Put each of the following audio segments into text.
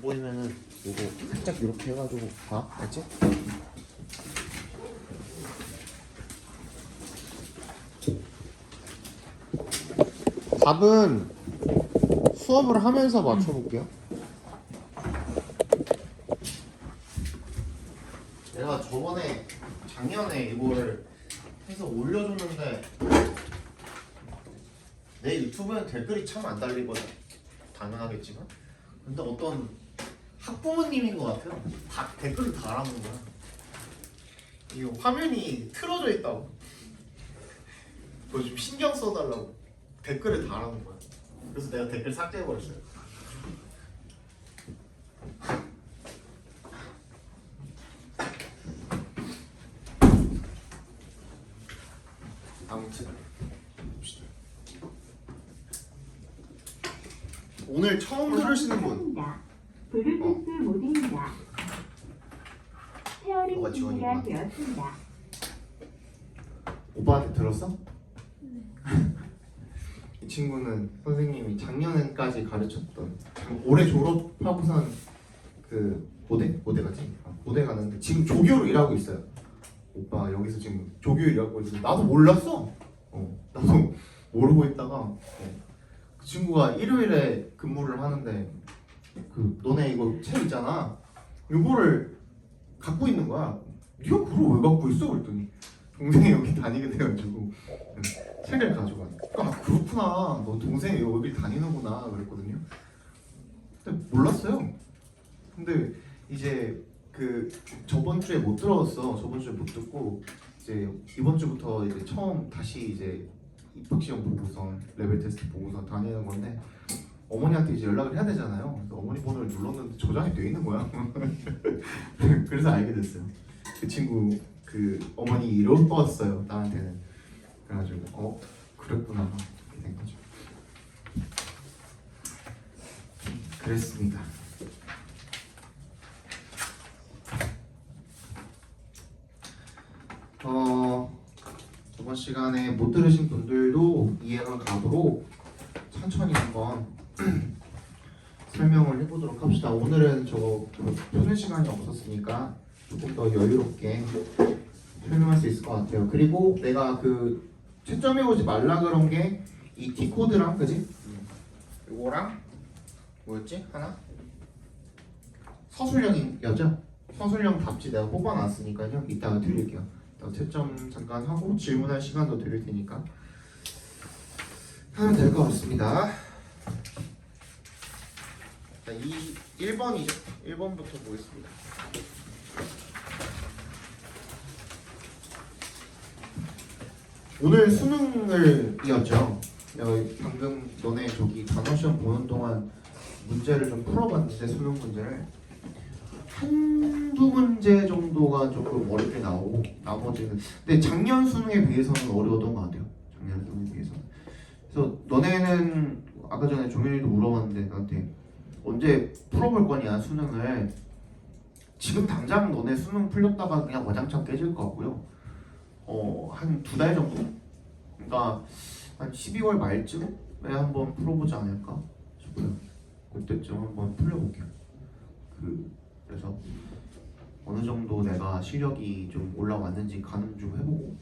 보이면은 요거 살짝 이렇게 해가지고 봐, 알지? 답은 수업을 하면서 맞춰볼게요. 내가 작년에 이거를 해서 올려줬는데 내 유튜브엔 댓글이 참 안 달리거든. 당연하겠지만 근데 어떤 학부모님인 것 같아요. 다 댓글을 달아놓은 거야. 이 화면이 틀어져 있다고. 그거 좀 신경 써달라고 댓글을 달아놓은 거야. 그래서 내가 댓글 삭제해버렸어요. 아무튼 봅시다. 오늘 처음 들으시는 분. 블루투스 모드입니다. 페어링 너가 준비가 지원이구나. 되었습니다. 오빠한테 들었어? 이 친구는 선생님이 작년까지 가르쳤던 올해 졸업하고선 그 고대가지? 고대 가는데 지금 조교로 일하고 있어요. 오빠 여기서 지금 조교 일하고 있어. 나도 몰랐어. 나도 모르고 있다가 그 친구가 일요일에 근무를 하는데 그 너네 이거 책 있잖아. 이거를 갖고 있는 거야. 네가 그걸 왜 갖고 있어? 그랬더니 동생이 여기 다니게 돼가지고 책을 가져가. 아 그렇구나. 너 동생이 여기 다니는구나 그랬거든요. 근데 몰랐어요. 근데 이제 그 저번 주에 못 들었어. 저번 주에 못 듣고 이제 이번 주부터 이제 처음 다시 이제 입학 시험 보고서 레벨 테스트 보고서 다니는 건데 어머니한테 이제 연락을 해야 되잖아요. 그래서 어머니 번호를 눌렀는데 저장이 돼 있는 거야. 그래서 알게 됐어요. 그 친구 그 어머니 이름 떴어요 나한테는. 그래가지고 그랬구나 이렇게 된 거죠. 그랬습니다. 저번 시간에 못 들으신 분들도 이해가 가도록 천천히 한번 설명을 해보도록 합시다. 오늘은 저 푸는 시간이 없었으니까 조금 더 여유롭게 설명할 수 있을 것 같아요. 그리고 내가 그 채점해 오지 말라 그런 게 이 T코드랑 그지? 요거랑 뭐였지? 하나? 서술형이었죠? 서술형 답지 내가 뽑아놨으니까요. 이따가 드릴게요. 이따가 채점 잠깐 하고 질문할 시간도 드릴 테니까 하면 될 것 같습니다. 자, 1번이죠. 1번부터 보겠습니다. 오늘 수능을 이었죠. 내가 방금 너네 저기 단어 시험 보는 동안 문제를 좀 풀어봤는데 수능 문제를 한두 문제 정도가 조금 어렵게 나오고 나머지는 근데 작년 수능에 비해서는 어려웠던 것 같아요. 작년 수능에 비해서는. 그래서 너네는 아까 전에 종현이도 물어봤는데 나한테 언제 풀어볼 거냐 수능을. 지금 당장 너네 수능 풀렸다가 그냥 와장창 깨질 것 같고요. 한 2달 정도? 그러니까 한 12월 말쯤에 한번 풀어보지 않을까 싶어요. 그때쯤 한번 풀려볼게요. 그래서 어느 정도 내가 실력이 좀 올라왔는지 가늠 좀 해보고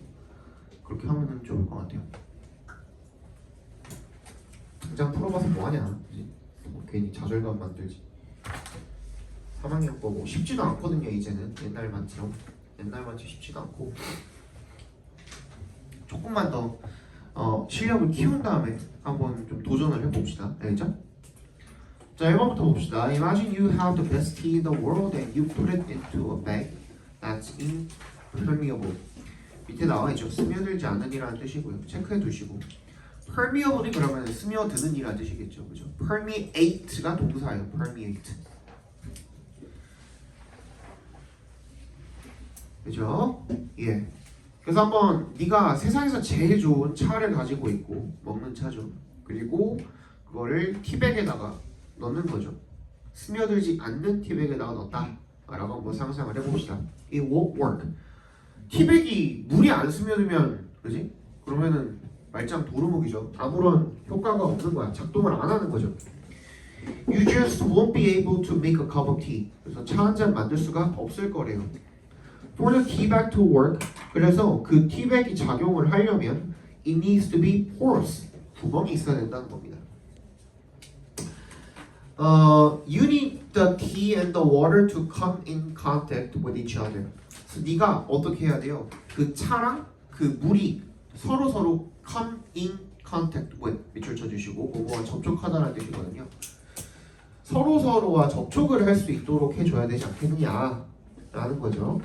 그렇게 하면 좋을 것 같아요. 당장 풀어봐서 뭐하냐, 그지? 뭐 괜히 좌절감 만들지. 3학년 거고 쉽지도 않거든요. 이제는 옛날만처럼 쉽지도 않고 조금만 더 실력을 키운 다음에 한번 좀 도전을 해봅시다. 알겠죠? 자, 1번부터 봅시다. Imagine you have the best tea in the world and you put it into a bag that's impermeable. 밑에 나와있죠. 스며들지 않는 이라는 뜻이고요. 체크해 두시고 permeable이 그러면 스며드는 이라는 뜻이겠죠. 그죠? permeate가 동사예요. permeate. 그죠? 예. 그래서 한번 네가 세상에서 제일 좋은 차를 가지고 있고 먹는 차죠. 그리고 그거를 티백에다가 넣는 거죠. 스며들지 않는 티백에다가 넣었다 라고 한번 상상을 해봅시다. It won't work. 티백이 물이 안 스며들면 그지? 그러면은 말짱 도루묵이죠. 아무런 효과가 없는 거야. 작동을 안 하는 거죠. You just won't be able to make a cup of tea. 그래서 차 한 잔 만들 수가 없을 거래요. For the tea bag to work, 그래서 그 티백이 작용을 하려면 it needs to be porous. 구멍이 있어야 된다는 겁니다. You need the tea and the water to come in contact with each other. 그래서 네가 어떻게 해야 돼요? 그 차랑 그 물이 서로 come in contact with 밑줄 쳐주시고 뭐뭐와 접촉하다라는 뜻이거든요. 서로와 접촉을 할 수 있도록 해줘야 되지 않겠느냐라는 거죠.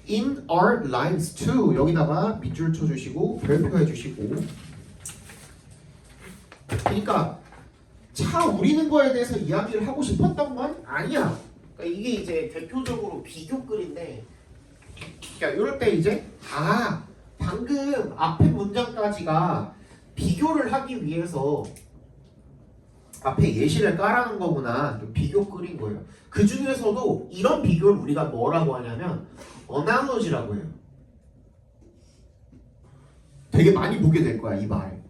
In our lives too 여기다가 밑줄 쳐주시고 별표해 주시고 그러니까 차 우리는 거에 대해서 이야기를 하고 싶었던 건 아니야. 그러니까 이게 이제 대표적으로 비교글인데 그러니까 이럴 때 이제 방금 앞에 문장까지가 비교를 하기 위해서 앞에 예시를 깔아놓은 거구나. 비교글인 거예요. 그 중에서도 이런 비교를 우리가 뭐라고 하냐면 어나로지라고 해요. 되게 많이 보게 될 거야 이 말.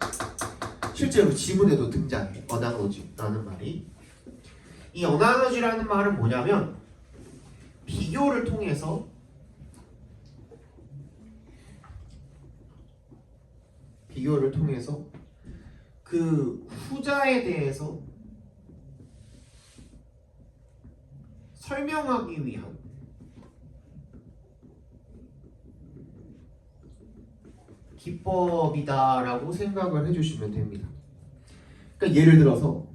실제로 지문에도 등장해. 어나로지라는 말이. 이 어나로지라는 말은 뭐냐면 비교를 통해서 그 후자에 대해서 설명하기 위한 기법이다라고 생각을 해주시면 됩니다. 그러니까 예를 들어서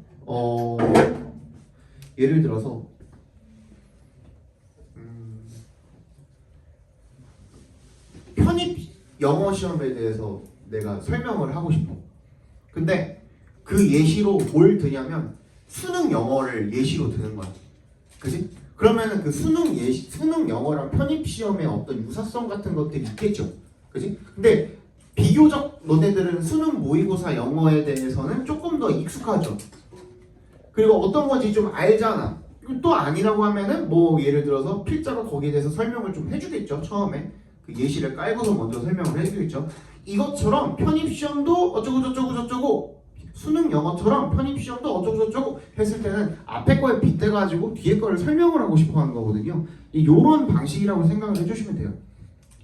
편입 영어 시험에 대해서 내가 설명을 하고 싶어. 근데 그 예시로 뭘 드냐면 수능 영어를 예시로 드는 거야. 그지? 그러면은 그 수능 영어랑 편입 시험의 어떤 유사성 같은 것들이 있겠죠. 그지? 근데 비교적 너네들은 수능 모의고사 영어에 대해서는 조금 더 익숙하죠. 그리고 어떤 건지 좀 알잖아. 또 아니라고 하면은 뭐 예를 들어서 필자가 거기에 대해서 설명을 좀 해주겠죠. 처음에 그 예시를 깔고서 먼저 설명을 해주겠죠. 이것처럼 편입시험도 어쩌고 수능 영어처럼 편입시험도 어쩌고 했을 때는 앞에 거에 빗대가지고 뒤에 거를 설명을 하고 싶어 하는 거거든요. 이런 방식이라고 생각을 해주시면 돼요.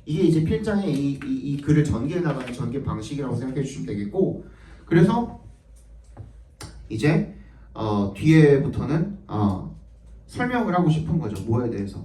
이게 이제 필장의 이 글을 전개해 나가는 전개 방식이라고 생각해 주시면 되겠고, 그래서 이제 뒤에부터는 설명을 하고 싶은 거죠. 뭐에 대해서.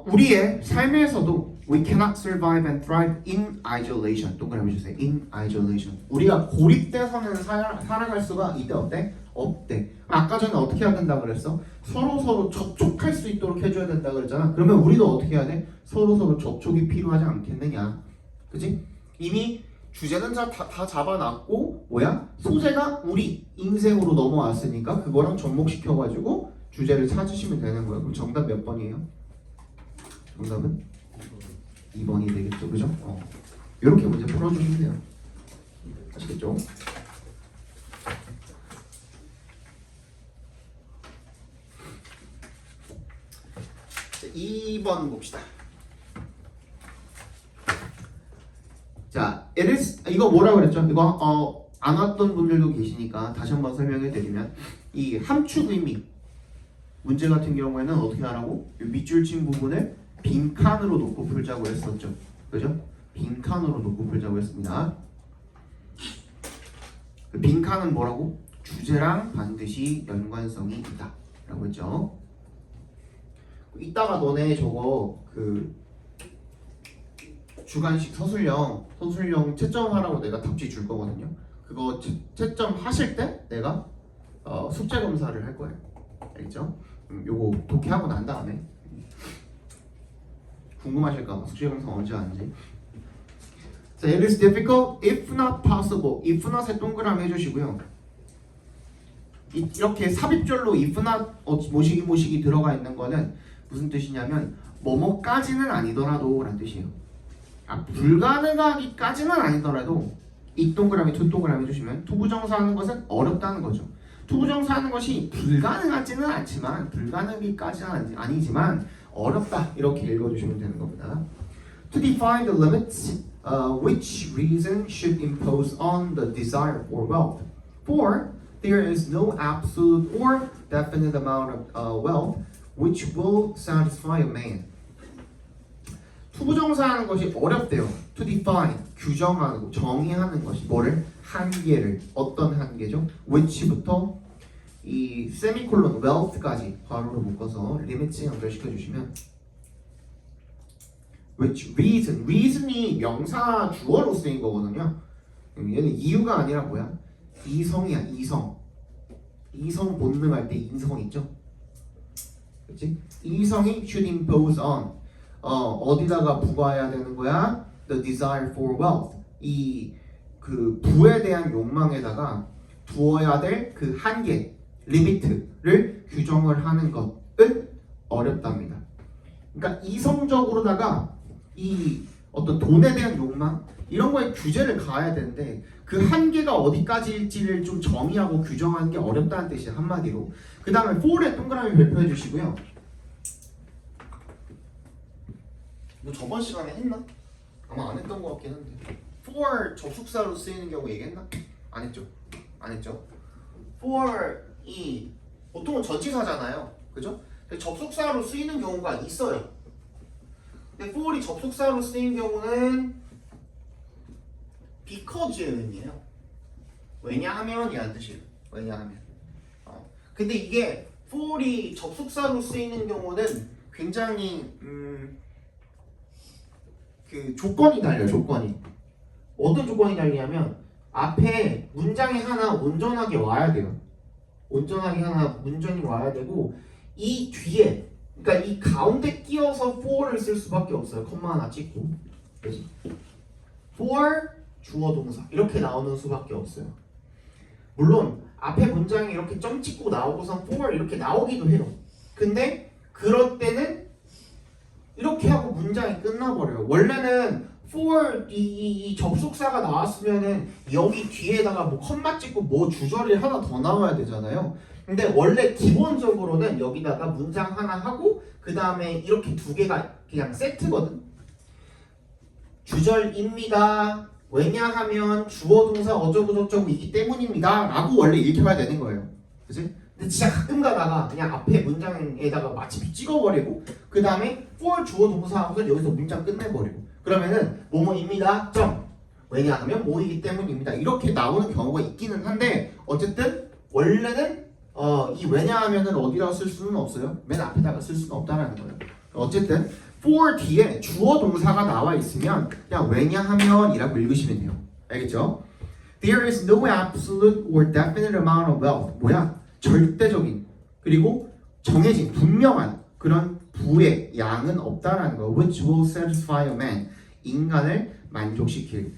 우리의 삶에서도 we cannot survive and thrive in isolation. 동그라미 주세요. in isolation. 우리가 고립돼서는 살아갈 수가 있대 없대? 없대. 아까 전에 어떻게 해야 된다 그랬어? 서로 접촉할 수 있도록 해줘야 된다 그랬잖아. 그러면 우리도 어떻게 해야 돼? 서로 접촉이 필요하지 않겠느냐? 그치? 이미 주제는 다 잡아놨고 소재가 우리 인생으로 넘어왔으니까 그거랑 접목시켜가지고 주제를 찾으시면 되는 거예요. 그럼 정답 몇 번이에요? 정답은 2번이 되겠죠, 그죠? 이렇게 문제 풀어주시면 돼요. 아시겠죠? 2번 봅시다. 자, 이거 뭐라고 그랬죠? 이거 안 왔던 분들도 계시니까 다시 한번 설명해 드리면 이 함축 의미 문제 같은 경우에는 어떻게 하라고? 이 밑줄 친 부분을 빈칸으로 놓고 풀자고 했었죠. 그죠? 빈칸으로 놓고 풀자고 했습니다. 그 빈칸은 뭐라고? 주제랑 반드시 연관성이 있다 라고 했죠. 이따가 너네 저거 그 주간식 서술형 채점하라고 내가 답지 줄 거거든요. 그거 채점 하실 때 내가 숙제 검사를 할 거예요. 알겠죠? 요거 독해하고 난 다음에 궁금하실까봐 숙제 검사 언제 하는지. 자, it is difficult if not possible. if not에 동그라미 해주시고요. 이렇게 삽입절로 if not 모시기 들어가 있는 거는 무슨 뜻이냐면 뭐뭐까지는 아니더라도 라는 뜻이에요. 불가능하기까지는 아니더라도 이 동그라미 두 동그라미 해주시면 투부정사하는 것은 어렵다는 거죠. 투부정사하는 것이 불가능하지는 않지만 불가능하기까지는 아니지만 어렵다 이렇게 읽어주시면 되는 겁니다. To define the limits which reason should impose on the desire for wealth. For there is no absolute or definite amount of wealth which will satisfy a man. 투부정사하는 것이 어렵대요. To define, 규정하는 거, 정의하는 것이 뭐를? 한계를. 어떤 한계죠? which부터 이 세미콜론 wealth까지 괄호로 묶어서 리미트 연결시켜 주시면 which reason, reason이 명사 주어로 쓰인 거거든요. 얘는 이유가 아니라 뭐야? 이성이야, 이성. 이성 본능할 때 인성 있죠? 그렇지? 이성이 should impose on 어디다가 부과해야 되는 거야? The desire for wealth. 이 그 부에 대한 욕망에다가 두어야 될 그 한계, 리미트를 규정을 하는 것은 어렵답니다. 그러니까 이성적으로다가 이 어떤 돈에 대한 욕망 이런 거에 규제를 가야 되는데 그 한계가 어디까지일지를 좀 정의하고 규정하는 게 어렵다는 뜻이에요. 한마디로. 그 다음에 for에 동그라미 발표해 주시고요. 뭐 저번 시간에 했나? 아마 안 했던 것 같긴 한데 for 접속사로 쓰이는 경우 얘기했나? 안 했죠? 안 했죠? for이 보통은 전치사잖아요. 그죠? 접속사로 쓰이는 경우가 있어요. 근데 for이 접속사로 쓰인 경우는 because의 의미예요. 왜냐하면이라는 뜻이에요. 왜냐하면. 근데 이게 for이 접속사로 쓰이는 경우는 굉장히 그 조건이 달려요. 조건이. 어떤 조건이 달리냐면 앞에 문장이 하나 온전하게 와야 돼요. 온전하게 하나 문장이 와야 되고 이 뒤에 그러니까 이 가운데 끼워서 for를 쓸 수밖에 없어요. 콤마 하나 찍고. 그렇지? for 주어 동사 이렇게 나오는 수밖에 없어요. 물론 앞에 문장이 이렇게 점 찍고 나오고선 for 이렇게 나오기도 해요. 근데 그럴 때는 이렇게 하고 문장이 끝나버려요. 원래는 for 이 접속사가 나왔으면은 여기 뒤에다가 뭐 컴마 찍고 뭐 주절이 하나 더 나와야 되잖아요. 근데 원래 기본적으로는 여기다가 문장 하나 하고 그 다음에 이렇게 두 개가 그냥 세트거든. 주절입니다. 왜냐하면 주어 동사 어쩌고저쩌고이기 때문입니다. 라고 원래 읽혀야 되는 거예요. 그치? 근데 진짜 가끔 가다가 그냥 앞에 문장에다가 마치 찍어버리고 그 다음에 for 주어 동사 하고서 여기서 문장 끝내버리고 그러면은 뭐뭐입니다. 점. 왜냐하면 뭐이기 때문입니다. 이렇게 나오는 경우가 있기는 한데 어쨌든 원래는 이 왜냐하면은 어디다가 쓸 수는 없어요. 맨 앞에다가 쓸 수는 없다라는 거예요. 어쨌든 for 뒤에 주어 동사가 나와 있으면 그냥 왜냐하면이라고 읽으시면 돼요. 알겠죠? There is no absolute or definite amount of wealth. 뭐야? 절대적인 그리고 정해진 분명한 그런 부의 양은 없다라는 거. Which will satisfy a man. 인간을 만족시킬.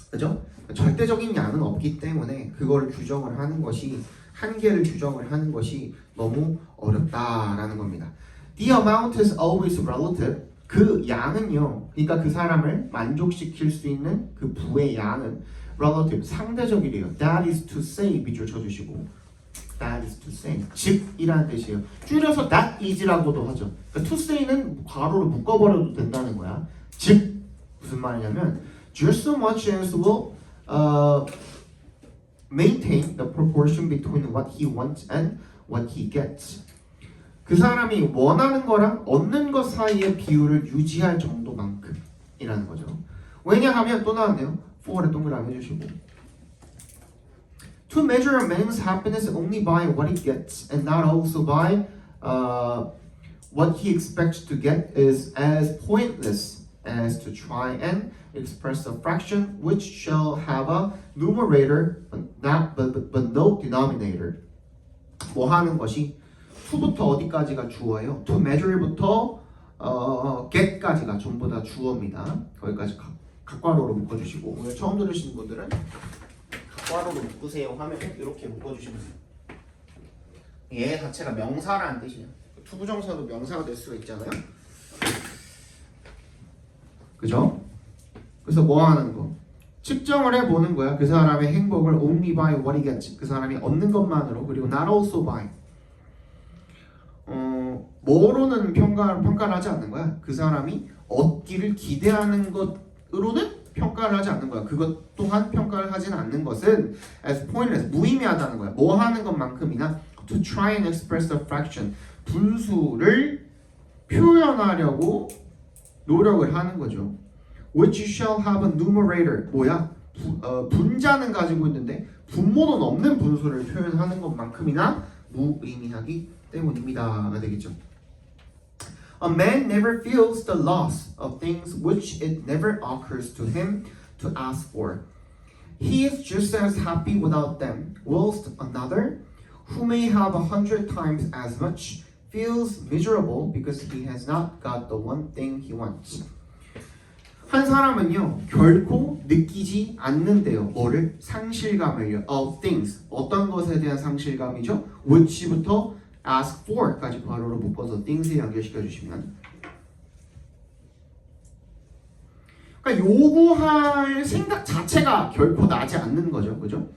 그죠? 절대적인 양은 없기 때문에 그거를 규정을 하는 것이 한계를 규정을 하는 것이 너무 어렵다라는 겁니다. The amount is always relative. 그 양은요. 그러니까 그 사람을 만족시킬 수 있는 그 부의 양은 relative 상대적이래요. That is to say 밑줄 쳐주시고 That is to say 즉이라는 뜻이에요. 줄여서 that is라고도 하죠. 그러니까 to say는 괄호로 묶어버려도 된다는 거야. 즉 무슨 말이냐면 just so much as will maintain the proportion between what he wants and what he gets. 그 사람이 원하는 거랑 얻는 것 사이의 비율을 유지할 정도만큼이라는 거죠. 왜냐하면 또 나왔네요. for에 동그라미 해주시고 To measure a man's happiness only by what he gets and not also by what he expects to get is as pointless as to try and express a fraction which shall have a numerator but no denominator. 뭐 하는 것이 to부터 어디까지가 주어예요? to measure부터 get까지가 전부 다 주어입니다. 거기까지 각괄호로 묶어주시고 오늘 처음 들으신 분들은 각괄호로 묶으세요 하면 이렇게 묶어주시면 돼요. 얘 자체가 명사라는 뜻이에요. 투부정사도 명사가 될 수가 있잖아요. 그죠? 그래서 뭐 하는 거? 측정을 해보는 거야. 그 사람의 행복을 only by what he gets. 그 사람이 얻는 것만으로 그리고 not also by 뭐로는 평가를 하지 않는 거야. 그 사람이 얻기를 기대하는 것으로는 평가를 하지 않는 거야. 그것 또한 평가를 하지는 않는 것은 as pointless, 무의미하다는 거야. 뭐 하는 것만큼이나 to try and express a fraction, 분수를 표현하려고 노력을 하는 거죠. which shall have a numerator, 뭐야? 분자는 가지고 있는데 분모는 없는 분수를 표현하는 것만큼이나 무의미하기 때문입니다가 되겠죠. A man never feels the loss of things which it never occurs to him to ask for. He is just as happy without them, whilst another, who may have 100 times as much, feels miserable because he has not got the one thing he wants. 한 사람은요 결코 느끼지 않는데요. 뭐를? 상실감을요. Of things. 어떤 것에 대한 상실감이죠? which부터 ask for까지 괄호로 묶어서 things에 연결시켜 주시면, 그러니까 요구할 생각 자체가 결코 나지 않는 거죠. 그죠?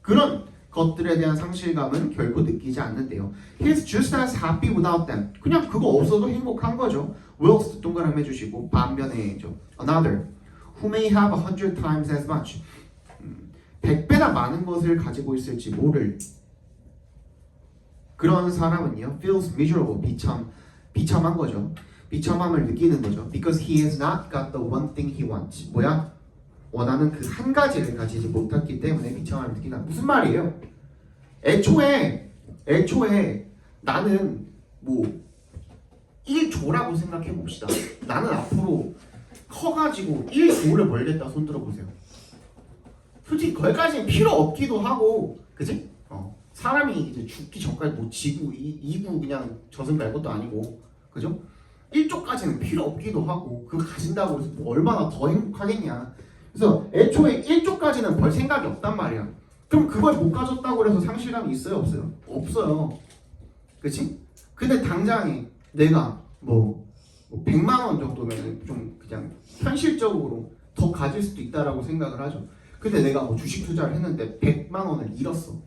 그런 것들에 대한 상실감은 결코 느끼지 않는데요. He's just as happy without them. 그냥 그거 없어도 행복한 거죠. whilst 동그라미 해주시고 반면에죠. Another who may have 100 times as much. 100배나 많은 것을 가지고 있을지 모를 그런 사람은요 feels miserable. 비참한 거죠. 비참함을 느끼는 거죠. Because he has not got the one thing he wants. 뭐야? 원하는 그 한 가지를 가지지 못했기 때문에 비참함을 느낀다. 무슨 말이에요? 애초에 나는 뭐 1조라고 생각해 봅시다. 나는 앞으로 커가지고 1조를 벌겠다. 손 들어보세요. 솔직히 거기까지는 필요 없기도 하고, 그지? 사람이 이제 죽기 전까지 뭐 지구 2구 그냥 저승 갈 것도 아니고, 그죠? 1조까지는 필요 없기도 하고, 그거 가진다고 해서 뭐 얼마나 더 행복하겠냐. 그래서 애초에 1조까지는 벌 생각이 없단 말이야. 그럼 그걸 못 가졌다고 해서 상실감이 있어요? 없어요? 없어요. 그치? 근데 당장에 내가 뭐 100만 원 정도면 좀 그냥 현실적으로 더 가질 수도 있다라고 생각을 하죠. 근데 내가 뭐 주식 투자를 했는데 100만 원을 잃었어.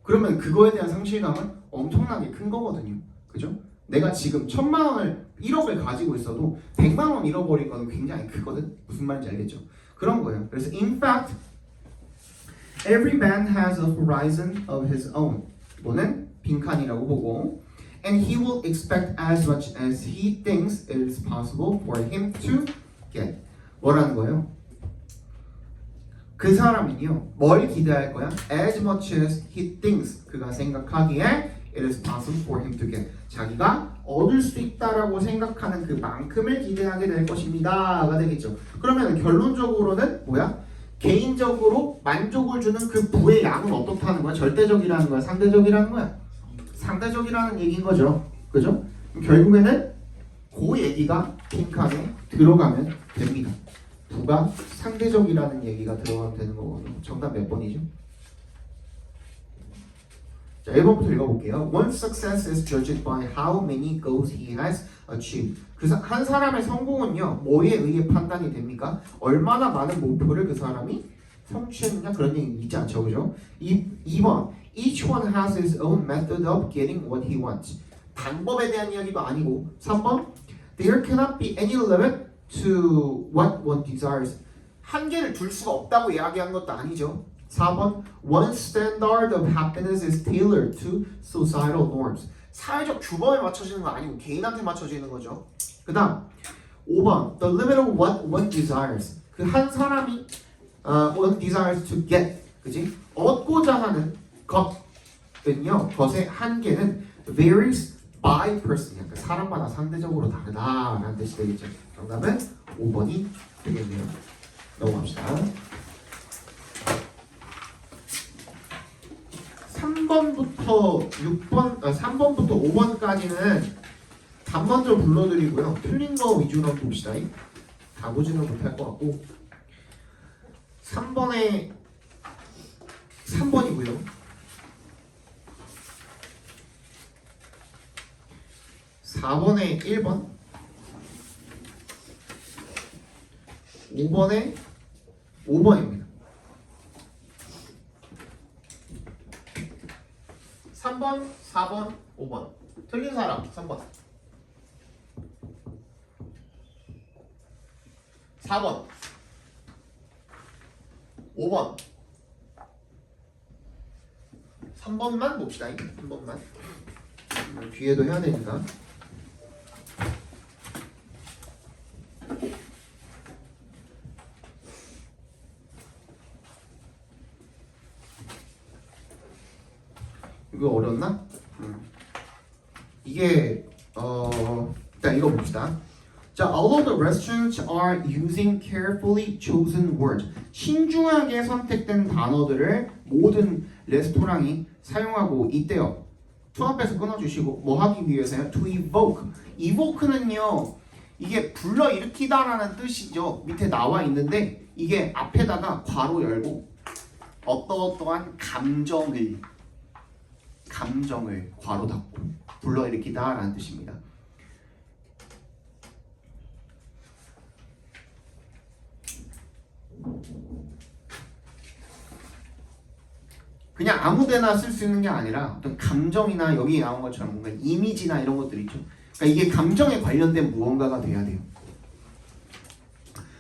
그러면 그거에 대한 상실감은 엄청나게 큰 거거든요. 그죠? 내가 지금 1000만 원을 1억을 가지고 있어도 100만 원 잃어버린 거는 굉장히 크거든. 무슨 말인지 알겠죠? 그런 거예요. 그래서 in fact, every man has a horizon of his own. 뭐는 빈칸이라고 보고, and he will expect as much as he thinks it is possible for him to get. 뭐라는 거예요? 그 사람은요, 뭘 기대할 거야? As much as he thinks, 그가 생각하기에 it is possible for him to get. 자기가 얻을 수 있다라고 생각하는 그만큼을 기대하게 될 것입니다가 되겠죠. 그러면 결론적으로는 뭐야? 개인적으로 만족을 주는 그 부의 양은 어떻다는 거야? 절대적이라는 거야? 상대적이라는 거야? 상대적이라는 얘기인 거죠. 그죠? 결국에는 그 얘기가 빈칸에 들어가면 됩니다. 부가 상대적이라는 얘기가 들어가면 되는 거거든요. 정답 몇 번이죠? 자, 1번부터 읽어볼게요. One success is judged by how many goals he has achieved. 한 사람의 성공은요, 뭐에 의해 판단이 됩니까? 얼마나 많은 목표를 그 사람이 성취했느냐, 그런 얘기 있지 않죠, 그죠? 2번 Each one has his own method of getting what he wants. 방법에 대한 이야기도 아니고. 3번 There cannot be any limit to what one desires. 한계를 둘 수가 없다고 이야기한 것도 아니죠. 4번 One standard of happiness is tailored to societal norms. 사회적 규범에 맞춰지는 거 아니고 개인한테 맞춰지는 거죠. 그 다음 5번 The limit of what one desires. 그 한 사람이 one desires to get, 그지? 얻고자 하는 것은요, 것의 한계는 varies by person. 그러니까 사람마다 상대적으로 다르다라는 뜻이 되겠죠. 정답은 5번이 되겠네요. 넘어갑시다. 3번부터 5번까지는 답만 좀 불러드리고요. 틀린 거 위주로 봅시다. 다 보지는 못할 것 같고 3번이고요. 4번에 1번, 5번에 5번입니다. 3번, 4번, 5번. 틀린 사람 3번. 4번. 5번 3번만 봅시다. 3번만 뒤에도 해야 되니까. 이거 어렵나? 이게 일단 이거 봅시다. 자, although the restaurants are using carefully chosen words, 신중하게 선택된 단어들을 모든 레스토랑이 사용하고 있대요. to 앞에서 끊어주시고 뭐 하기 위해서요? to evoke. evoke는요, 이게 불러일으키다라는 뜻이죠. 밑에 나와 있는데 이게 앞에다가 괄호 열고 어떠어떠한 감정을 괄호 닫고 불러일으키다라는 뜻입니다. 그냥 아무데나 쓸 수 있는 게 아니라 어떤 감정이나 여기 나온 것처럼 뭔가 이미지나 이런 것들 있죠. 그러니까 이게 감정에 관련된 무언가가 돼야 돼요.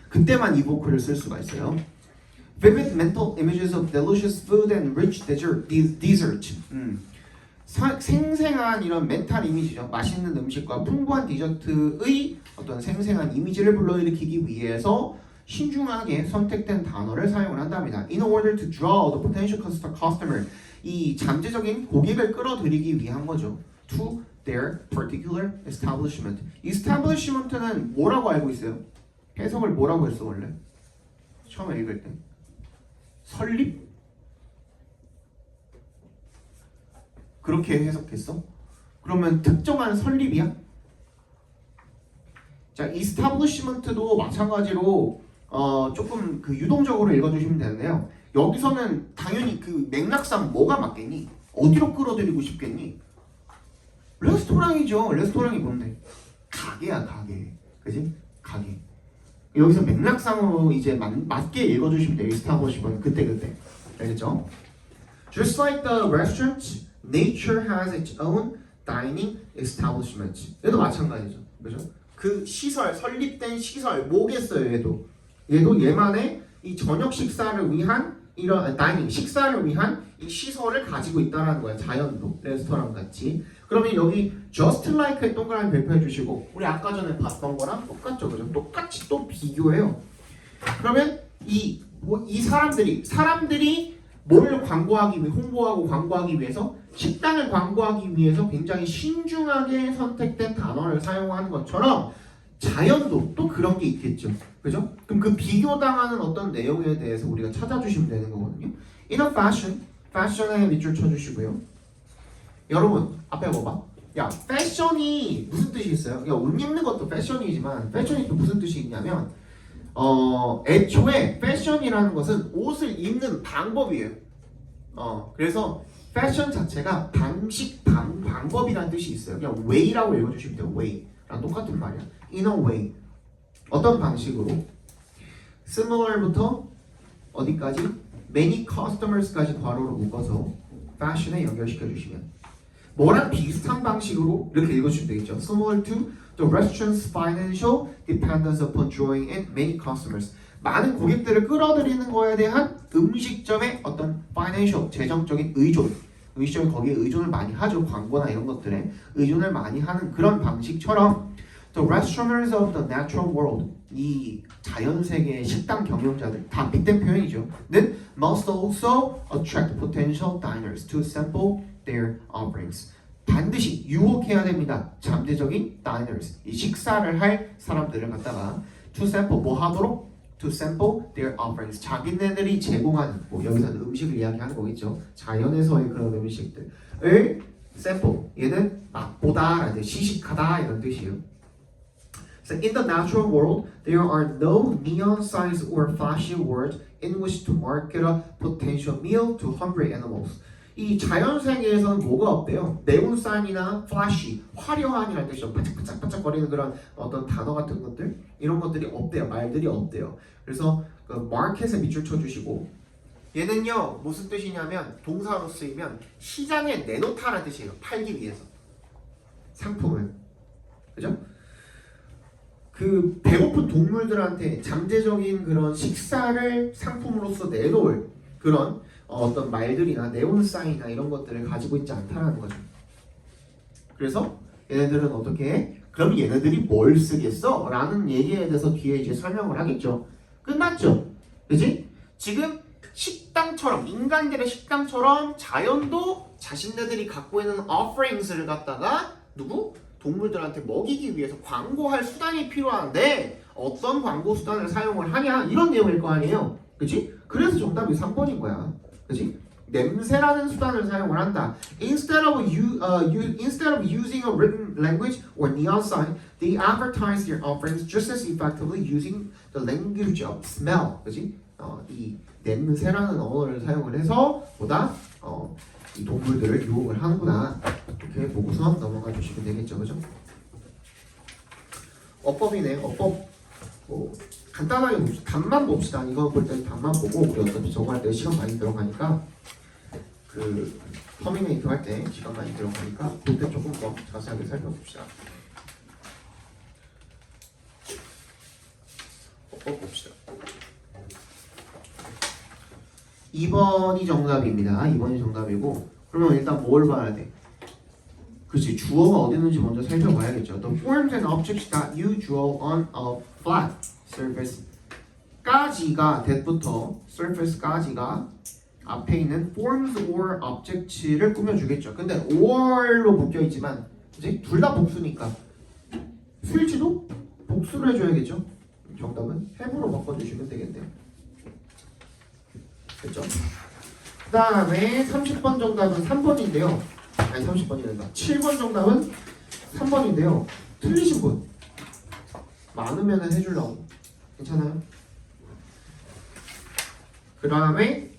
그때만 evoke를 쓸 수가 있어요. Vivid mental images of delicious food and rich dessert. 생생한 이런 멘탈 이미지죠. 맛있는 음식과 풍부한 디저트의 어떤 생생한 이미지를 불러일으키기 위해서 신중하게 선택된 단어를 사용을 한답니다. In order to draw the potential customer, 이 잠재적인 고객을 끌어들이기 위한 거죠. To their particular establishment. establishment는 뭐라고 알고 있어요? 해석을 뭐라고 했어 원래? 처음에 읽을 때 설립? 그렇게 해석했어? 그러면 특정한 설립이야? 자, establishment도 마찬가지로 조금 그 유동적으로 읽어주시면 되는데요. 여기서는 당연히 그 맥락상 뭐가 맞겠니? 어디로 끌어들이고 싶겠니? 레스토랑이죠. 레스토랑이 뭔데? 가게야, 가게. 그지? 가게. 여기서 맥락상으로 이제 맞게 읽어주시면 돼요. establishment 그때. 알겠죠? Just like the restaurant, nature has its own dining establishment. 얘도 마찬가지죠. 그죠? 그 시설, 설립된 시설, 뭐겠어요, 얘도 얘만의 이 저녁 식사를 위한 이런 다이닝, 식사를 위한 이 시설을 가지고 있다는 거야. 자연도, 레스토랑 같이. 그러면 여기 just like에 동그라미 배표해 주시고 우리 아까 전에 봤던 거랑 똑같죠, 그죠? 똑같이 또 비교해요. 그러면 이 사람들이 뭘 광고하기 위해 홍보하고 광고하기 위해서 식당을 광고하기 위해서 굉장히 신중하게 선택된 단어를 사용하는 것처럼 자연도 또 그런 게 있겠죠. 그죠? 그럼 그 비교당하는 어떤 내용에 대해서 우리가 찾아주시면 되는 거거든요. In a fashion, fashion에 밑줄 쳐주시고요. 여러분 앞에 봐봐. 야, 패션이 무슨 뜻이 있어요? 야, 옷 입는 것도 패션이지만 패션이 또 무슨 뜻이 있냐면 애초에 패션이라는 것은 옷을 입는 방법이에요. 그래서 패션 자체가 방법이라는 뜻이 있어요. 그냥 way라고 읽어주시면 돼요. way랑 똑같은 말이야. In a way. 어떤 방식으로? similar부터 어디까지? many customers까지 괄호로 묶어서 fashion에 연결시켜 주시면 뭐랑 비슷한 방식으로 이렇게 읽어주시면 되겠죠. Similar to the restaurant's financial dependence upon drawing in many customers. 많은 고객들을 끌어들이는 거에 대한 음식점의 어떤 financial, 재정적인 의존. 음식점이 거기에 의존을 많이 하죠. 광고나 이런 것들에 의존을 많이 하는 그런 방식처럼 The restaurants of the natural world, 이 자연세계의 식당 경영자들 다 빅된 표현이죠. Then must also attract potential diners to sample their offerings. 반드시 유혹해야 됩니다. 잠재적인 diners, 이 식사를 할 사람들을 갖다가 to sample 뭐 하도록? To sample their offerings. 자기네들이 제공하는 뭐 여기서는 음식을 이야기하는 거겠죠. 자연에서의 그런 음식들을 sample. 얘는 맛보다라는 시식하다 이런 뜻이에요. So in the natural world, there are no neon signs or flashy words in which to market a potential meal to hungry animals. 이 자연 세계에서는 뭐가 없대요? 네온 사인이나 플래시, 화려한이라는 뜻이죠. 반짝반짝거리는 그런 어떤 단어 같은 것들 이런 것들이 없대요. 말들이 없대요. 그래서 그 마켓에 밑줄 쳐주시고 얘는요 무슨 뜻이냐면 동사로 쓰이면 시장에 내놓다라는 뜻이에요. 팔기 위해서 상품을, 그죠? 그 배고픈 동물들한테 잠재적인 그런 식사를 상품으로서 내놓을 그런 어떤 말들이나 네온 사인이나 이런 것들을 가지고 있지 않다라는 거죠. 그래서 얘네들은 어떻게 해? 그럼 얘네들이 뭘 쓰겠어? 라는 얘기에 대해서 뒤에 이제 설명을 하겠죠. 끝났죠? 그지? 지금 식당처럼 인간들의 식당처럼 자연도 자신네들이 갖고 있는 offerings를 갖다가 누구? 동물들한테 먹이기 위해서 광고할 수단이 필요한데 어떤 광고 수단을 사용을 하냐 이런 내용일 거 아니에요. 그치? 그래서 정답이 3번인 거야. 그치? 냄새라는 수단을 사용을 한다. Instead of using a written language or neon sign, they advertise their offerings just as effectively using the language of smell. 그치? 이 냄새라는 언어를 사용을 해서 보다 이 동물들을 유혹을 하는구나. 이렇게 보고서 넘어가 주시면 되겠죠, 그죠? 어법이네. 어법 뭐 간단하게 봅시다. 답만 봅시다. 이거 볼 때 답만 보고 우리 어차피 저거 할 때 시간 많이 들어가니까 그 터미네이터 할 때 시간 많이 들어가니까 그때 조금 더 자세하게 살펴봅시다. 어법 봅시다. 2번이 정답입니다. 2번이 정답이고 그러면 일단 뭘 봐야 돼? 그치 주어가 어디 있는지 먼저 살펴봐야겠죠. The forms and objects that you draw on a flat surface 까지가 that부터 surface까지가 앞에 있는 forms or objects를 꾸며주겠죠. 근데 or로 묶여있지만 그치? 둘 다 복수니까 수일치도 복수를 해줘야겠죠. 정답은 have로 바꿔주시면 되겠네요. 됐죠? 그 다음에 30번 정답은 3번인데요. 아니 30번이란다. 7번 정답은 3번인데요. 틀리신 분 많으면 해주려고. 괜찮아요? 그 다음에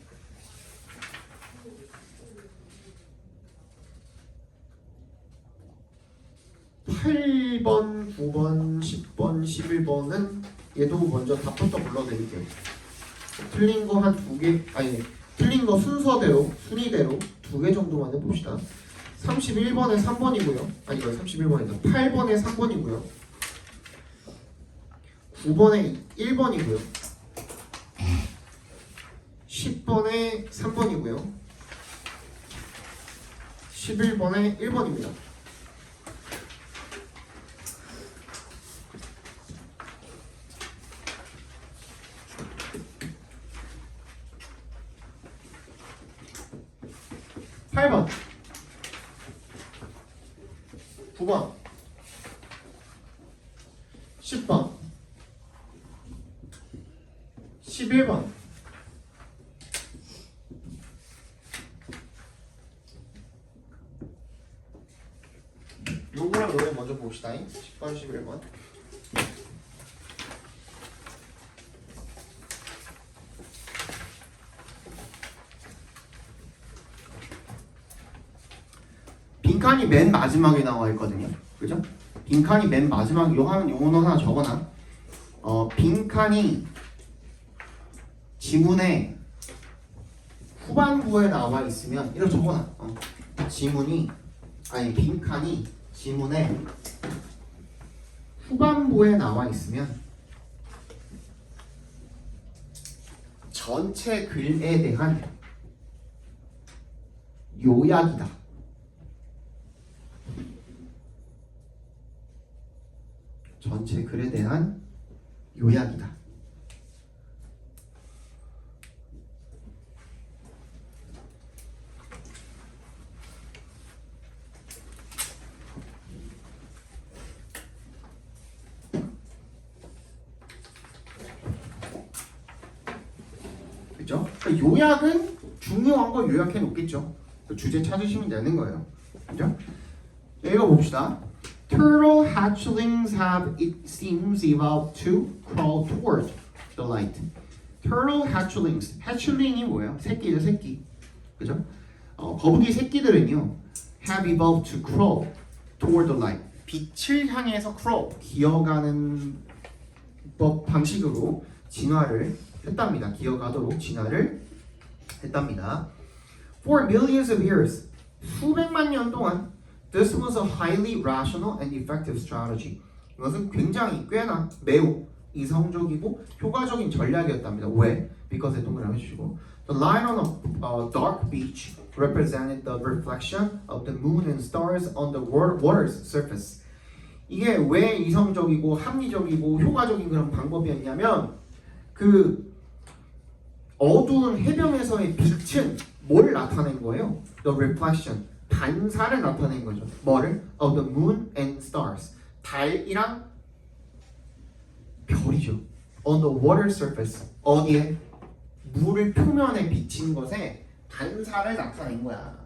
8번, 9번, 10번, 11번은 얘도 먼저 답부터 불러드릴게요. 틀린 거 한 두 개, 아니 틀린 거 순서대로, 순위대로 두 개 정도만 해봅시다. 31번에 3번이고요. 아니 이거 31번이다. 8번에 3번이고요. 9번에 1번이고요. 10번에 3번이고요. 11번에 1번입니다. (8번) 9번 10번 11번 요거랑 노래 먼저 봅시다. 10번 11번 빈칸이 맨 마지막에 나와 있거든요. 그죠? 빈칸이 맨 마지막 요거는 하나 적어놔. 빈칸이 지문의 후반부에 나와 있으면 이렇게 적어놔. 빈칸이 지문의 후반부에 나와 있으면 전체 글에 대한 요약이다. 전체 글에 대한 요약이다. 그죠? 그러니까 요약은 중요한 거 요약해 놓겠죠. 그 주제 찾으시면 되는 거예요. 그죠? 읽어봅시다. Turtle hatchlings have, it seems, evolved to crawl toward the light. Turtle hatchlings. hatchling이 뭐예요? 새끼죠, 새끼. 그죠? 거북이 새끼들은요, have evolved to crawl toward the light. 빛을 향해서 crawl, 기어가는 방식으로 진화를 했답니다. 기어가도록 진화를 했답니다. For millions of years, 수백만 년 동안 This was a highly rational and effective strategy. 이것은 굉장히 꽤나 매우 이성적이고 효과적인 전략이었답니다. 왜? Because에 동그라미 해주시고 The line on a dark beach represented the reflection of the moon and stars on the water's surface. 이게 왜 이성적이고 합리적이고 효과적인 그런 방법이었냐면 그 어두운 해변에서의 빛은 뭘 나타낸 거예요? The reflection, 반사를 나타낸 거죠. 뭐를? Of the moon and stars. 달이랑 별이죠. On the water surface. 어디에? 물 표면에 비친 것에 반사를 나타낸 거야.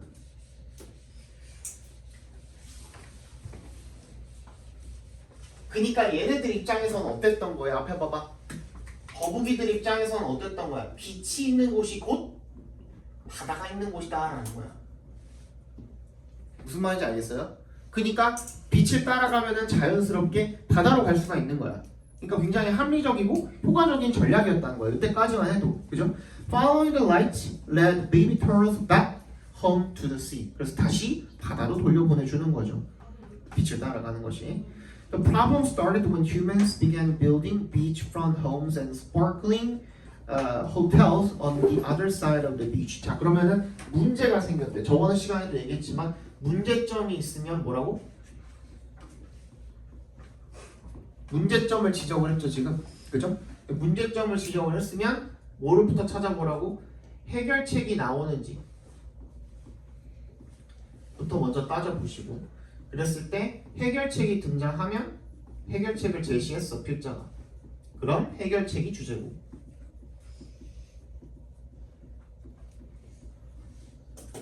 그러니까 얘네들 입장에서는 어땠던 거야? 앞에 봐봐. 거북이들 입장에서는 어땠던 거야? 빛이 있는 곳이 곧 바다가 있는 곳이다라는 거야. 무슨 말인지 알겠어요? 그러니까 빛을 따라가면은 자연스럽게 바다로 갈 수가 있는 거야. 그러니까 굉장히 합리적이고 효과적인 전략이었다는 거예요. 이때까지만 해도, 그죠? Following the lights led baby turtles back home to the sea. 그래서 다시 바다로 돌려보내주는 거죠. 빛을 따라가는 것이. The problem started when humans began building beachfront homes and sparkling hotels on the other side of the beach. 자, 그러면은 문제가 생겼대. 저번 시간에도 얘기했지만 문제점이 있으면 뭐라고? 문제점을 지적을 했죠 지금, 그죠? 문제점을 지적을 했으면 뭐를부터 찾아보라고? 해결책이 나오는지 부터 먼저 따져보시고, 그랬을 때 해결책이 등장하면 해결책을 제시했어 필자가. 그럼 해결책이 주제고,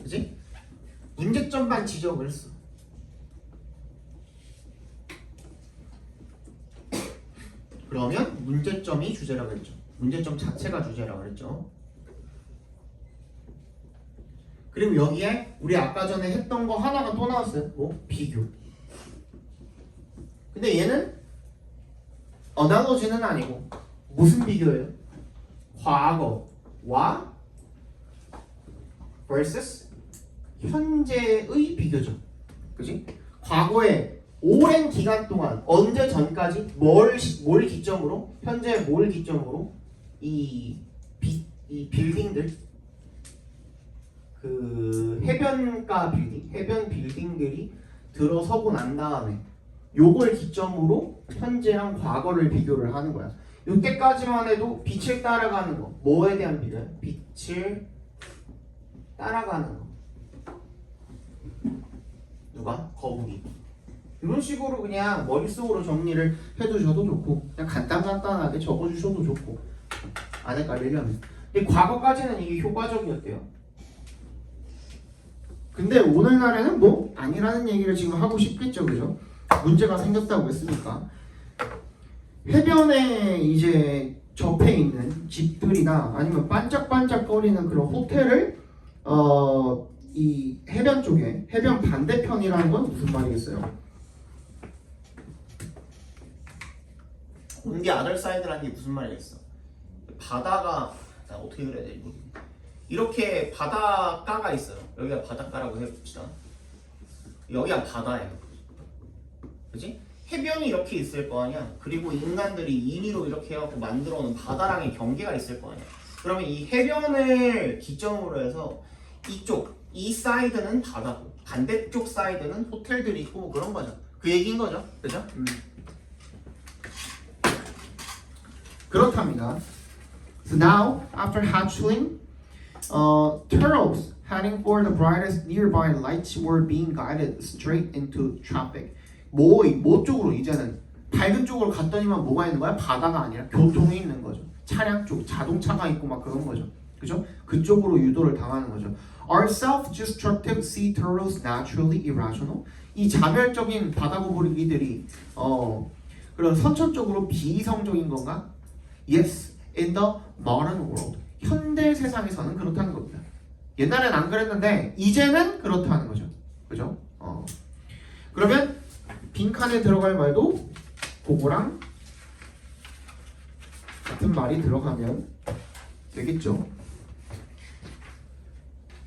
그지? 문제점만 지적을 했어. 그러면 문제점이 주제라고 했죠. 문제점 자체가 주제라고 했죠. 그리고 여기에 우리 아까 전에 했던 거 하나가 또 나왔어요. 뭐? 비교. 근데 얘는 어나로지는 아니고 무슨 비교예요? 과거와 vs 현재의 비교죠. 그지? 과거에 오랜 기간 동안 언제 전까지 뭘 기점으로, 현재 뭘 기점으로 이 빌딩들, 그 해변가 빌딩, 해변 빌딩들이 들어서고 난 다음에 요걸 기점으로 현재랑 과거를 비교를 하는 거야. 이때까지만 해도 빛을 따라가는 거. 뭐에 대한 비교야? 빛을 따라가는 거. 누가? 거북이. 이런 식으로 그냥 머릿속으로 정리를 해두셔도 좋고, 그냥 간단하게 적어주셔도 좋고, 안 헷갈리려면. 근데 과거까지는 이게 효과적이었대요. 근데 오늘날에는 뭐 아니라는 얘기를 지금 하고 싶겠죠, 그죠? 문제가 생겼다고 했으니까. 해변에 이제 접해 있는 집들이나 아니면 반짝반짝거리는 그런 호텔을 이 해변 쪽에, 해변 반대편이라는 건 무슨 말이겠어요? 온게 아덜 사이드라는 게 무슨 말이겠어? 바다가, 자, 어떻게 그래야 되지? 이렇게 바닷가가 있어요. 여기가 바닷가라고 해봅시다. 여기가 바다예요. 그지? 해변이 이렇게 있을 거 아니야. 그리고 인간들이 임의로 이렇게 해갖고 만들어 놓은 바다랑의 경계가 있을 거 아니야. 그러면 이 해변을 기점으로 해서 이쪽, 이 사이드는 바다고 반대쪽 사이드는 호텔들이 있고 뭐 그런 거죠. 그 얘기인 거죠. 그죠? 그렇답니다. So now, after hatchling, turtles heading for the brightest nearby lights were being guided straight into traffic. 뭐 쪽으로 이제는 밝은 쪽으로 갔더니만 뭐가 있는 거야? 바다가 아니라 교통이 있는 거죠. 차량 쪽, 자동차가 있고 막 그런 거죠. 그죠? 그쪽으로 유도를 당하는 거죠. Are self-destructive sea turtles naturally irrational? 이 자멸적인 바다고부리기들이 그런 선천적으로 비이성적인 건가? Yes, in the modern world. 현대 세상에서는 그렇다는 겁니다. 옛날엔 안 그랬는데 이제는 그렇다는 거죠. 그죠? 그러면 빈칸에 들어갈 말도 그거랑 같은 말이 들어가면 되겠죠.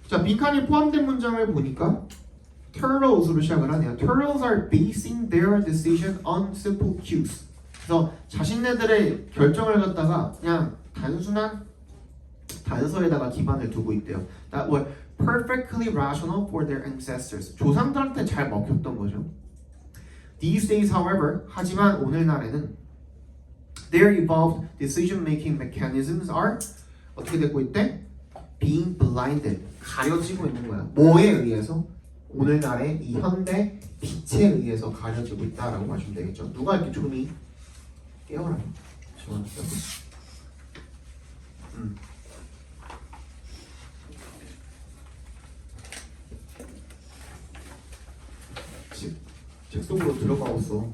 자, 빈칸이 포함된 문장을 보니까 turtles로 시작을 하네요. Turtles are basing their decision on simple cues. 그래서 자신네들의 결정을 갖다가 그냥 단순한 단서에다가 기반을 두고 있대요. That were perfectly rational for their ancestors. 조상들한테 잘 먹혔던 거죠. These days, however, 하지만 오늘날에는 their evolved decision-making mechanisms are 어떻게 되고 있대? Being blinded. 가려지고 있는 거야. 뭐에 의해서? 오늘날의 이 현대 빛에 의해서 가려지고 있다라고 하시면 되겠죠. 누가 이렇게 좀이 깨워라. 좋았어. 책 속으로 들어가었어.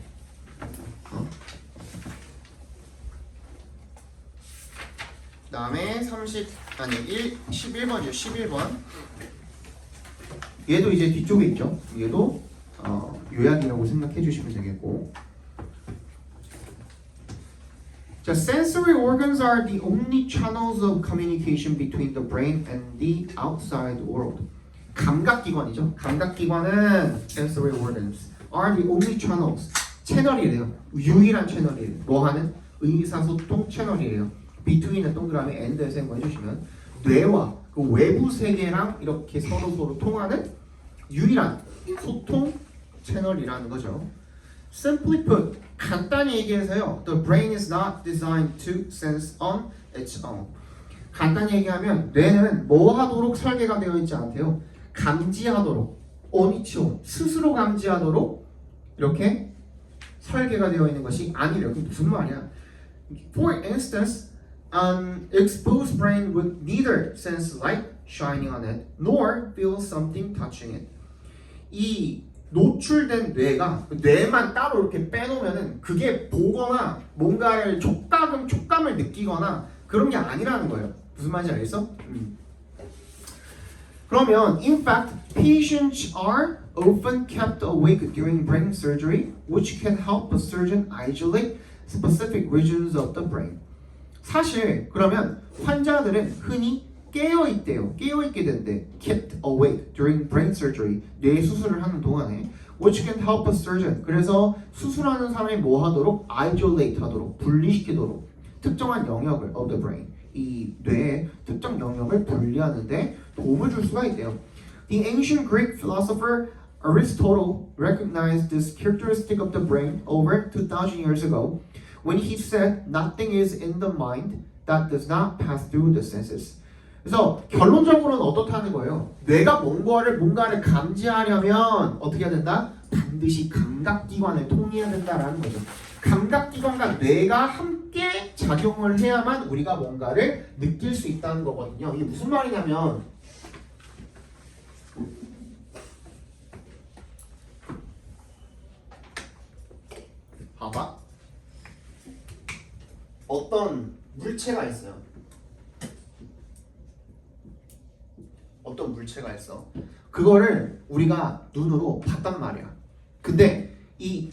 다음에 11번이요. 11번. 얘도 이제 뒤쪽에 있죠. 얘도 요약이라고 생각해 주시면 되겠고. 자, sensory organs are the only channels of communication between the brain and the outside world. 감각기관이죠. 감각기관은 sensory organs are the only channels. 채널이래요. 유일한 채널이래요. 뭐 하는? 의사소통 채널이래요. between은 동그라미 and에서 생각해 주시면 뇌와 그 외부 세계랑 이렇게 서로 통하는 유일한 소통 채널이라는 거죠. Simply put, 간단히 얘기해서요. The brain is not designed to sense on its own. 간단히 얘기하면 뇌는 뭐 하도록 설계가 되어 있지 않대요. 감지하도록, on its own, 스스로 감지하도록 이렇게 설계가 되어 있는 것이 아니래요. 그게 무슨 말이야? For instance, an exposed brain would neither sense light shining on it nor feel something touching it. 이 노출된 뇌만 따로 이렇게 빼놓으면은 그게 보거나 뭔가를 촉감을 느끼거나 그런 게 아니라는 거예요. 무슨 말인지 알겠어? 그러면 in fact, patients are often kept awake during brain surgery, which can help a surgeon isolate specific regions of the brain. 사실 그러면 환자들은 흔히 깨어있대요. 깨어있게 된대. Kept awake during brain surgery. 뇌 수술을 하는 동안에 which can help a surgeon. 그래서 수술하는 사람이 뭐 하도록? isolate 하도록, 분리시키도록 특정한 영역을 of the brain. 이 뇌의 특정 영역을 분리하는데 도움을 줄 수가 있대요. The ancient Greek philosopher Aristotle recognized this characteristic of the brain over 2,000 years ago when he said nothing is in the mind that does not pass through the senses. 그래서 결론적으로는 어떻다는 거예요? 뇌가 뭔가를 감지하려면 어떻게 해야 된다? 반드시 감각기관을 통해야 된다라는 거죠. 감각기관과 뇌가 함께 작용을 해야만 우리가 뭔가를 느낄 수 있다는 거거든요. 이게 무슨 말이냐면 봐봐. 어떤 물체가 있어요. 어떤 물체가 있어. 그거를 우리가 눈으로 봤단 말이야. 근데 이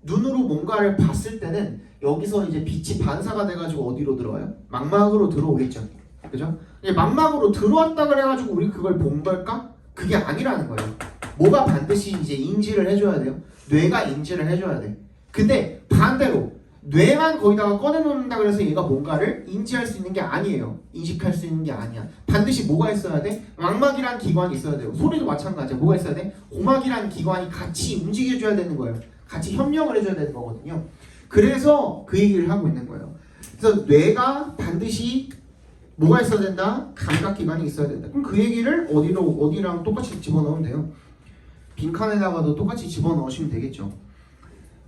눈으로 뭔가를 봤을 때는 여기서 이제 빛이 반사가 돼가지고 어디로 들어와요? 망막으로 들어오겠죠. 그죠? 망막으로 들어왔다 그래가지고 우리 그걸 본 걸까? 그게 아니라는 거예요. 뭐가 반드시 이제 인지를 해줘야 돼요? 뇌가 인지를 해줘야 돼. 근데 반대로 뇌만 거기다가 꺼내놓는다 그래서 얘가 뭔가를 인지할 수 있는 게 아니에요. 인식할 수 있는 게 아니야. 반드시 뭐가 있어야 돼? 망막이란 기관이 있어야 돼요. 소리도 마찬가지야. 뭐가 있어야 돼? 고막이란 기관이 같이 움직여줘야 되는 거예요. 같이 협력을 해줘야 되는 거거든요. 그래서 그 얘기를 하고 있는 거예요. 그래서 뇌가 반드시 뭐가 있어야 된다? 감각기관이 있어야 된다. 그럼 그 얘기를 어디랑 똑같이 집어넣으면 돼요. 빈칸에다가도 똑같이 집어넣으시면 되겠죠.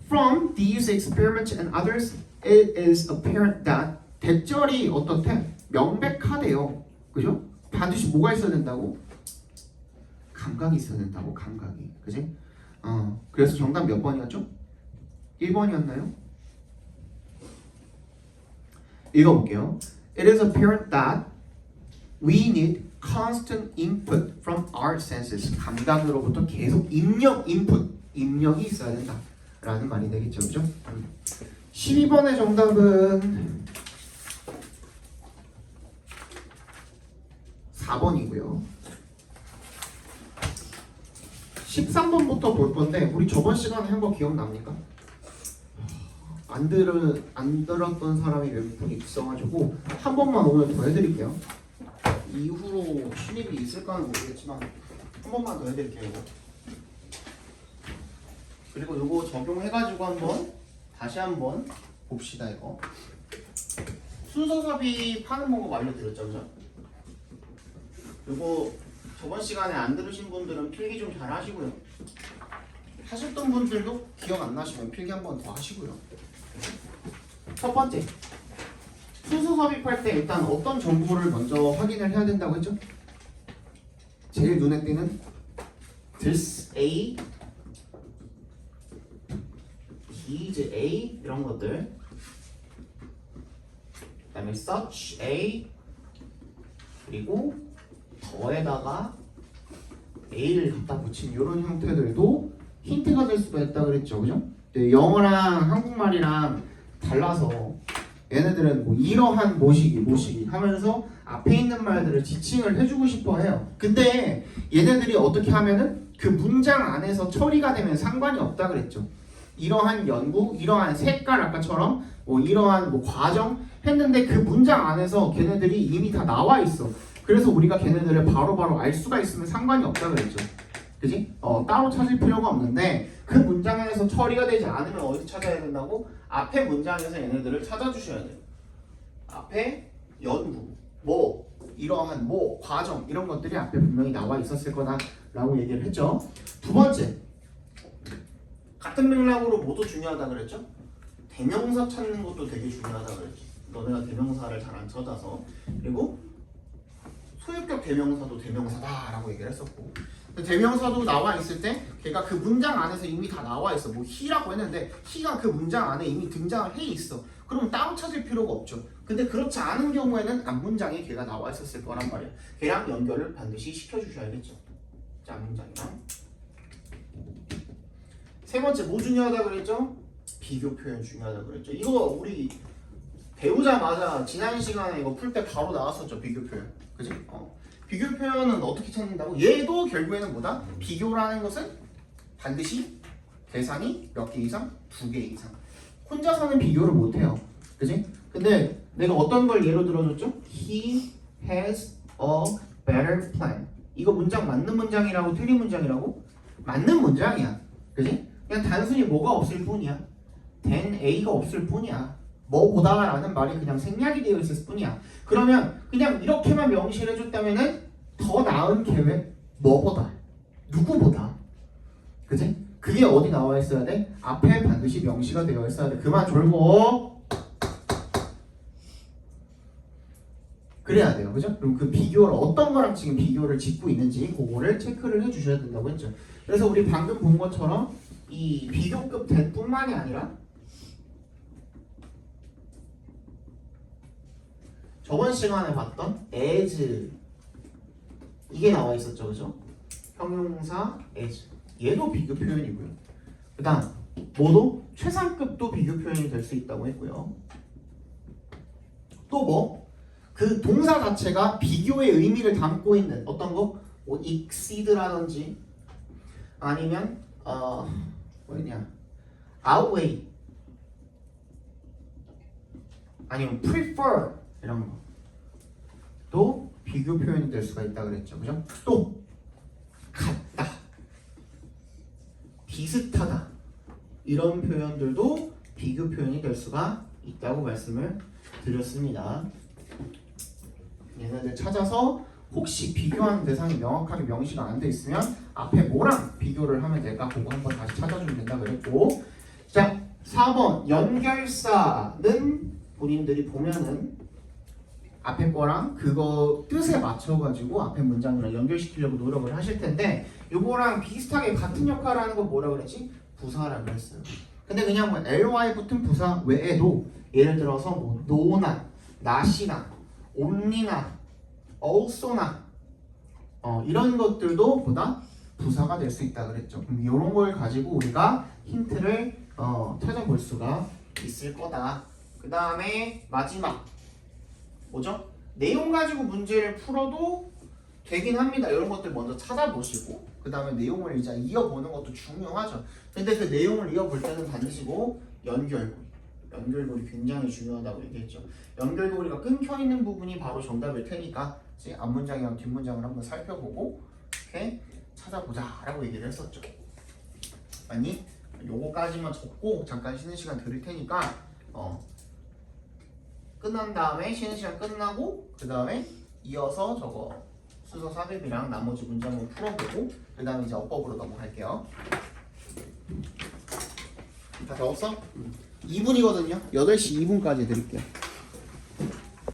From these experiments and others, it is apparent that 대절이 어떻대? 명백하대요. 그죠? 반드시 뭐가 있어야 된다고? 감각이 있어야 된다고. 감각이. 그지? 그래서 정답 몇 번이었죠? 1번이었나요? 읽어볼게요. It is apparent that we need constant input from our senses. 감각으로부터 계속 입력이 있어야 된다 라는 말이 되겠죠. 그죠? 12번의 정답은 4번이고요. 13번부터 볼 건데 우리 저번 시간에 한 거 기억납니까? 안 들었던 사람이 몇 분 있어가지고 한 번만 오늘 더 해드릴게요. 이후로 신입이 있을까는 모르겠지만 한 번만 더 해드릴게요. 이거. 그리고 이거 적용해가지고 한번 다시 한번 봅시다. 이거 순서섭이 파는 방법 알려드렸죠, 그죠? 이거 저번 시간에 안 들으신 분들은 필기 좀 잘 하시고요. 하셨던 분들도 기억 안 나시면 필기 한 번 더 하시고요. 첫 번째, 순서 삽입할 때 일단 어떤 정보를 먼저 확인을 해야 된다고 했죠? 제일 눈에 띄는 this A, is A 이런 것들, 그다음에 such A, 그리고 더에다가 A를 갖다 붙인 이런 형태들도 힌트가 될 수가 있다 그랬죠, 그죠? 네, 영어랑 한국말이랑 달라서 얘네들은 뭐 이러한 모시기 하면서 앞에 있는 말들을 지칭을 해주고 싶어 해요. 근데 얘네들이 어떻게 하면은 그 문장 안에서 처리가 되면 상관이 없다 그랬죠. 이러한 연구, 이러한 색깔 아까처럼 뭐 이러한 뭐 과정 했는데 그 문장 안에서 걔네들이 이미 다 나와 있어. 그래서 우리가 걔네들을 바로바로 알 수가 있으면 상관이 없다 그랬죠. 그지? 따로 찾을 필요가 없는데 그 문장에서 처리가 되지 않으면 어디 찾아야 된다고? 앞에 문장에서 얘네들을 찾아주셔야 돼요. 앞에 연구, 뭐 이러한 뭐 과정 이런 것들이 앞에 분명히 나와 있었을 거다라고 얘기를 했죠. 두 번째, 같은 맥락으로 뭐도 중요하다 그랬죠? 대명사 찾는 것도 되게 중요하다 그랬죠. 너네가 대명사를 잘 안 찾아서. 그리고 소유격 대명사도 대명사다라고 얘기를 했었고, 대명사도 나와 있을 때 걔가 그 문장 안에서 이미 다 나와 있어. 뭐 he라고 했는데 he가 그 문장 안에 이미 등장을 해 있어. 그러면 따로 찾을 필요가 없죠. 근데 그렇지 않은 경우에는 앞문장에 걔가 나와 있었을 거란 말이야. 걔랑 연결을 반드시 시켜주셔야겠죠. 자, 앞문장이랑. 세 번째 뭐 중요하다 그랬죠? 비교 표현 중요하다 그랬죠. 이거 우리 배우자마자 지난 시간에 이거 풀 때 바로 나왔었죠. 비교 표현. 그지? 비교 표현은 어떻게 찾는다고? 얘도 결국에는 뭐다? 비교라는 것은 반드시 대상이 몇 개 이상? 2개 이상. 혼자서는 비교를 못해요. 그지? 근데 내가 어떤 걸 예로 들어줬죠? He has a better plan. 이거 문장 맞는 문장이라고 틀린 문장이라고? 맞는 문장이야. 그지? 그냥 단순히 뭐가 없을 뿐이야. then A가 없을 뿐이야. 뭐보다라는 말이 그냥 생략이 되어 있을 뿐이야. 그러면 그냥 이렇게만 명시를 해줬다면은 더 나은 계획 뭐보다 누구보다, 그지? 그게 어디 나와 있어야 돼? 앞에 반드시 명시가 되어 있어야 돼. 그만 졸고 그래야 돼요, 그죠? 그럼 그 비교를 어떤 거랑 지금 비교를 짓고 있는지 그거를 체크를 해주셔야 된다고 했죠. 그래서 우리 방금 본 것처럼 이 비교급 that뿐만이 아니라 저번 시간에 봤던 as 이게 나와 있었죠, 그죠? 형용사 as 얘도 비교 표현이고요. 그다음 뭐도 최상급도 비교 표현이 될 수 있다고 했고요. 또 뭐? 그 동사 자체가 비교의 의미를 담고 있는 어떤 거? 뭐 exceed라든지 아니면 뭐냐? outweigh 아니면 prefer 이런 거. 또 비교 표현이 될 수가 있다 그랬죠, 그죠? 또 같다, 비슷하다 이런 표현들도 비교 표현이 될 수가 있다고 말씀을 드렸습니다. 얘네들 찾아서 혹시 비교하는 대상이 명확하게 명시가 안 돼 있으면 앞에 뭐랑 비교를 하면 될까 그거 한번 다시 찾아주면 된다 그랬고, 자 4번 연결사는 본인들이 보면은 앞에 거랑 그거 뜻에 맞춰가지고 앞에 문장이랑 연결시키려고 노력을 하실 텐데 요거랑 비슷하게 같은 역할을 하는 거 뭐라 그랬지? 부사라고 했어요. 근데 그냥 뭐 ly 붙은 부사 외에도 예를 들어서 뭐 no나 not이나 only나 also나 이런 것들도 보다 부사가 될 수 있다 그랬죠. 그럼 이런 걸 가지고 우리가 힌트를 찾아볼 수가 있을 거다. 그 다음에 마지막 뭐죠? 내용 가지고 문제를 풀어도 되긴 합니다. 이런 것들 먼저 찾아보시고 그 다음에 내용을 이제 이어보는 것도 중요하죠. 근데 그 내용을 이어볼 때는 반드시 뭐 연결고리 굉장히 중요하다고 얘기했죠. 연결고리가 끊겨 있는 부분이 바로 정답일 테니까 이제 앞문장이랑 뒷문장을 한번 살펴보고 이렇게 찾아보자라고 얘기를 했었죠. 아니 요거까지만 적고 잠깐 쉬는 시간 드릴 테니까 끝난 다음에 쉬는 시간 끝나고 그 다음에 이어서 저거 수서 삽입이랑 나머지 문제 한번 풀어보고 그 다음에 이제 어법으로 넘어갈게요. 다 적었어? 2분이거든요. 8시 2분까지 드릴게요.